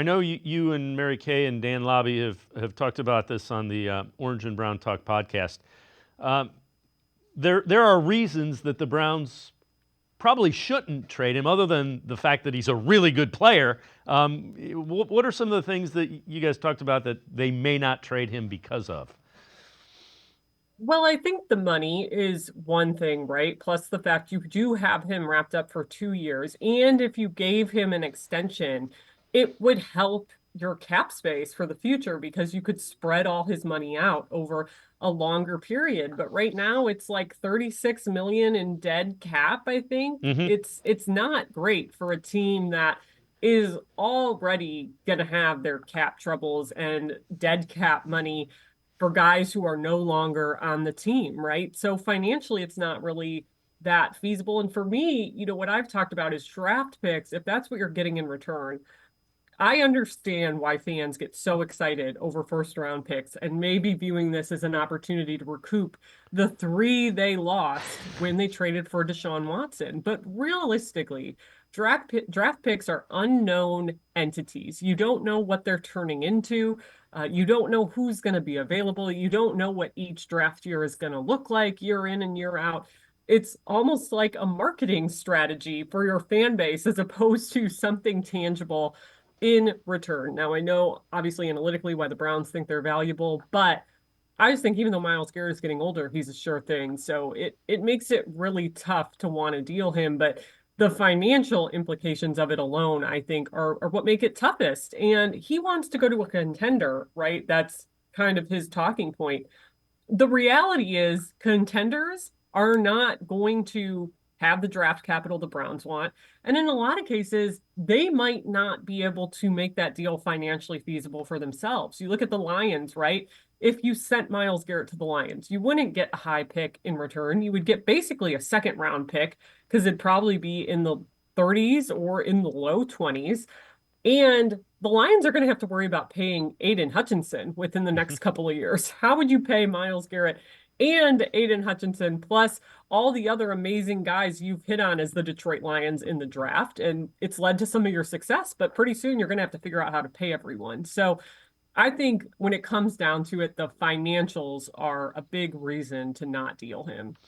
I know you and Mary Kay and Dan Lobby have talked about this on the Orange and Brown Talk podcast. Um, there are reasons that the Browns probably shouldn't trade him, other than the fact that he's a really good player. What are some of the things that you guys talked about that they may not trade him because of? Well, I think the money is one thing, right? Plus the fact you do have him wrapped up for 2 years. And if you gave him an extension, it would help your cap space for the future because you could spread all his money out over a longer period. But right now it's like 36 million in dead cap, I think. Mm-hmm. It's not great for a team that is already going to have their cap troubles and dead cap money for guys who are no longer on the team, right? So financially, it's not really that feasible. And for me, what I've talked about is draft picks. If that's what you're getting in return, I understand why fans get so excited over first round picks and maybe viewing this as an opportunity to recoup the three they lost when they traded for Deshaun Watson. But realistically, draft picks are unknown entities. You don't know what they're turning into. You don't know who's going to be available. You don't know what each draft year is going to look like year in and year out. It's almost like a marketing strategy for your fan base as opposed to something tangible in return. Now, I know obviously analytically why the Browns think they're valuable, but I just think even though Myles Garrett is getting older, he's a sure thing. So it makes it really tough to want to deal him. But the financial implications of it alone, I think, are what make it toughest. And he wants to go to a contender, right? That's kind of his talking point. The reality is contenders are not going to have the draft capital the Browns want. And in a lot of cases, they might not be able to make that deal financially feasible for themselves. You look at the Lions, right? If you sent Myles Garrett to the Lions, you wouldn't get a high pick in return. You would get basically a second round pick because it'd probably be in the 30s or in the low 20s. And the Lions are going to have to worry about paying Aiden Hutchinson within the next couple of years. How would you pay Myles Garrett and Aiden Hutchinson plus all the other amazing guys you've hit on as the Detroit Lions in the draft? And it's led to some of your success, but pretty soon you're going to have to figure out how to pay everyone. So I think when it comes down to it, the financials are a big reason to not deal him.